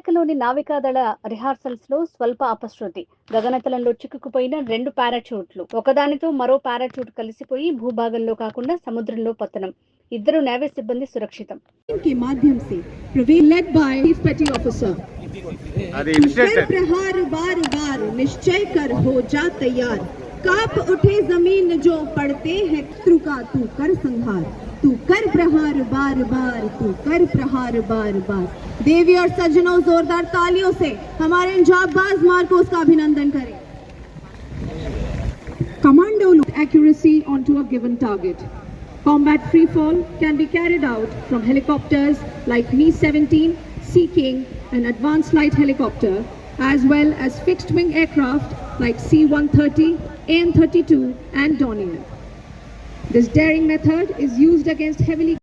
విశాఖలోని నావికాదళ రిహార్సల్స్ లో స్వల్ప అపశృతి. గగనతలంలో చిక్కుకుపోయిన 2 పారాచూట్లు. ఒకదానితో మరో పారాచూట్ కలిసిపోయి భూభాగంలో కాకుండా సముద్రంలో పతనం. ఇద్దరు నేవీ సిబ్బంది సురక్షితం. के माध्यम से प्रवेश led by Chief Petty Officer. कर प्रहार बार बार निश्चय कर हो जा तैयार. काप उठे जमीन जो पड़ते हैं शत्रु का तू कर संहार. तू कर प्रहार बार बार, तू कर प्रहार बार बार. देवी और सज्जनों, जोरदार तालियों से हमारे इन जाबाज मार्कोस का अभिनंदन करें. Commando accuracy onto a given target. Combat free fall can be carried out from helicopters like Mi-17, Sea King and Advanced Light Helicopter, as well as fixed wing aircraft like C-130, AN-32 and Dornier. This daring method is used against heavily